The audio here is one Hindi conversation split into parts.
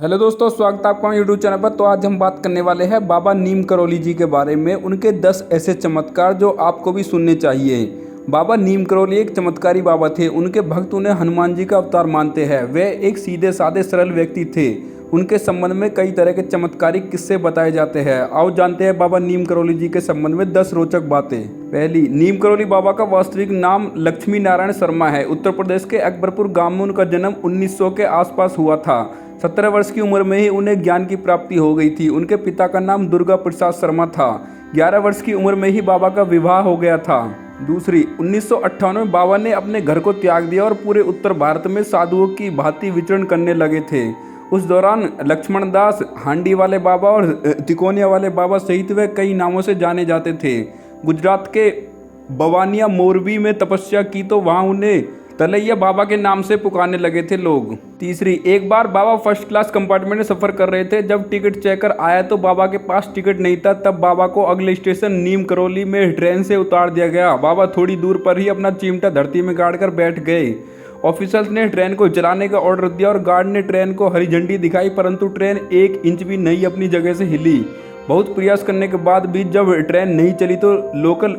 हेलो दोस्तों, स्वागत है आपका यूट्यूब चैनल पर। तो आज हम बात करने वाले हैं बाबा नीम करौली जी के बारे में, उनके 10 ऐसे चमत्कार जो आपको भी सुनने चाहिए। बाबा नीम करौली एक चमत्कारी बाबा थे। उनके भक्त उन्हें हनुमान जी का अवतार मानते हैं। वे एक सीधे साधे सरल व्यक्ति थे। उनके संबंध में कई तरह के चमत्कारिक किस्से बताए जाते हैं। आओ जानते हैं बाबा नीम करौली जी के संबंध में 10 रोचक बातें। पहली, नीम करौली बाबा का वास्तविक नाम लक्ष्मी नारायण शर्मा है। उत्तर प्रदेश के अकबरपुर गांव में उनका जन्म 1900 के आसपास हुआ था। 17 वर्ष की उम्र में ही उन्हें ज्ञान की प्राप्ति हो गई थी। उनके पिता का नाम दुर्गा प्रसाद शर्मा था। 11 वर्ष की उम्र में ही बाबा का विवाह हो गया था। दूसरी, 1958 में बाबा ने अपने घर को त्याग दिया और पूरे उत्तर भारत में साधुओं की भांति विचरण करने लगे थे। उस दौरान लक्ष्मण दास, हांडी वाले बाबा और तिकोनिया वाले बाबा सहित वे कई नामों से जाने जाते थे। गुजरात के बवानिया मोरबी में तपस्या की तो वहाँ उन्हें तलैया बाबा के नाम से पुकारने लगे थे लोग। तीसरी, एक बार बाबा फर्स्ट क्लास कंपार्टमेंट में सफ़र कर रहे थे। जब टिकट चेकर आया तो बाबा के पास टिकट नहीं था। तब बाबा को अगले स्टेशन नीम करौली में ट्रेन से उतार दिया गया। बाबा थोड़ी दूर पर ही अपना चिमटा धरती में गाड़ कर बैठ गए। ऑफिसर्स ने ट्रेन को चलाने का ऑर्डर दिया और गार्ड ने ट्रेन को हरी झंडी दिखाई, परंतु ट्रेन 1 इंच भी नहीं अपनी जगह से हिली। बहुत प्रयास करने के बाद भी जब ट्रेन नहीं चली तो लोकल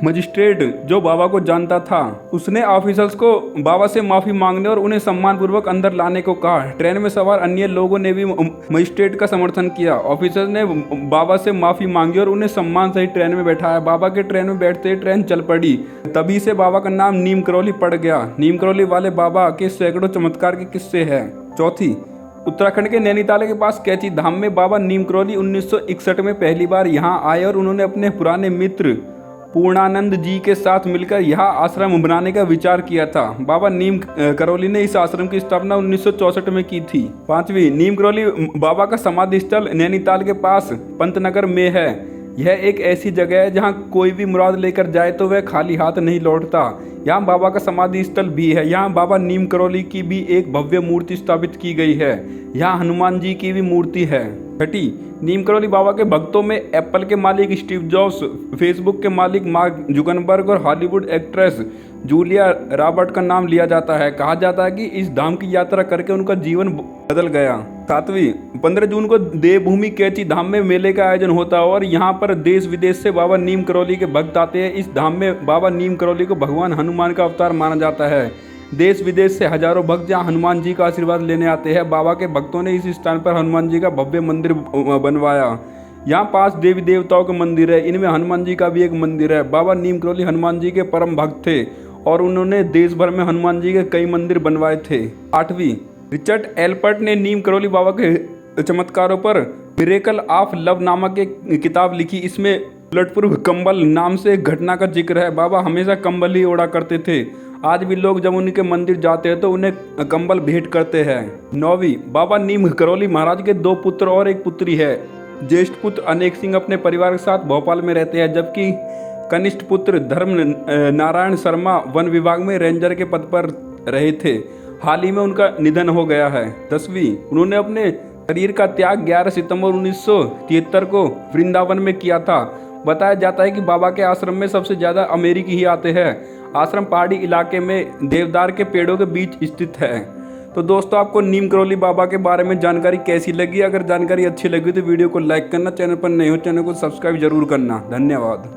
मजिस्ट्रेट, जो बाबा को जानता था, उसने ऑफिसर्स को बाबा से माफ़ी मांगने और उन्हें सम्मानपूर्वक अंदर लाने को कहा। ट्रेन में सवार अन्य लोगों ने भी मजिस्ट्रेट का समर्थन किया। ऑफिसर्स ने बाबा से माफ़ी मांगी और उन्हें सम्मान सहित ट्रेन में बैठाया। बाबा के ट्रेन में बैठते ही ट्रेन चल पड़ी। तभी से बाबा का नाम नीम करौली पड़ गया। नीम करौली वाले बाबा के सैकड़ों चमत्कार के किस्से हैं। चौथी, उत्तराखंड के नैनीताल के पास कैची धाम में बाबा नीम करौली 1961 में पहली बार यहाँ आए और उन्होंने अपने पुराने मित्र पूर्णानंद जी के साथ मिलकर यहाँ आश्रम बनाने का विचार किया था। बाबा नीम करौली ने इस आश्रम की स्थापना 1964 में की थी। पांचवी, नीम करौली बाबा का समाधि स्थल नैनीताल के पास पंतनगर में है। यह एक ऐसी जगह है जहाँ कोई भी मुराद लेकर जाए तो वह खाली हाथ नहीं लौटता। यहाँ बाबा का समाधि स्थल भी है। यहाँ बाबा नीम करौली की भी एक भव्य मूर्ति स्थापित की गई है। यहाँ हनुमान जी की भी मूर्ति है। छठी, नीम करौली बाबा के भक्तों में एप्पल के मालिक स्टीव जॉब्स, फेसबुक के मालिक मार्क जुकरबर्ग और हॉलीवुड एक्ट्रेस जूलिया रॉबर्ट का नाम लिया जाता है। कहा जाता है कि इस धाम की यात्रा करके उनका जीवन बदल गया। सातवीं, 15 जून को देवभूमि कैची धाम में मेले का आयोजन होता है और यहाँ पर देश विदेश से बाबा नीम करौली के भक्त आते हैं। इस धाम में बाबा नीम करौली को भगवान हनुमान का अवतार माना जाता है। देश विदेश से हजारों भक्त यहाँ हनुमान जी का आशीर्वाद लेने आते हैं। बाबा के भक्तों ने इस स्थान पर हनुमान जी का भव्य मंदिर बनवाया। यहाँ 5 देवी देवताओं के मंदिर है। इनमें हनुमान जी का भी एक मंदिर है। बाबा नीम करौली हनुमान जी के परम भक्त थे और उन्होंने देश भर में हनुमान जी के कई मंदिर बनवाए थे। 8वीं, रिचर्ड एल्पर्ट ने नीम करौली बाबा के चमत्कारों पर मिरेकल ऑफ लव नामक एक किताब लिखी। इसमें बुलेट प्रूफ कंबल नाम से एक घटना का जिक्र है। बाबा हमेशा कंबल ही ओढ़ा करते थे। आज भी लोग जब उनके मंदिर जाते हैं तो उन्हें कंबल भेंट करते हैं। 9वीं, बाबा नीम करौली महाराज के 2 पुत्र और एक पुत्री है। ज्येष्ठ पुत्र अनेक सिंह अपने परिवार के साथ भोपाल में रहते हैं, जबकि कनिष्ठ पुत्र धर्म नारायण शर्मा वन विभाग में रेंजर के पद पर रहे थे। हाल ही में उनका निधन हो गया है। 10वीं, उन्होंने अपने शरीर का त्याग 11 सितंबर 1973 को वृंदावन में किया था। बताया जाता है कि बाबा के आश्रम में सबसे ज़्यादा अमेरिकी ही आते हैं। आश्रम पहाड़ी इलाके में देवदार के पेड़ों के बीच स्थित है। तो दोस्तों, आपको नीम करौली बाबा के बारे में जानकारी कैसी लगी? अगर जानकारी अच्छी लगी तो वीडियो को लाइक करना, चैनल पर नए हो चैनल को सब्सक्राइब जरूर करना। धन्यवाद।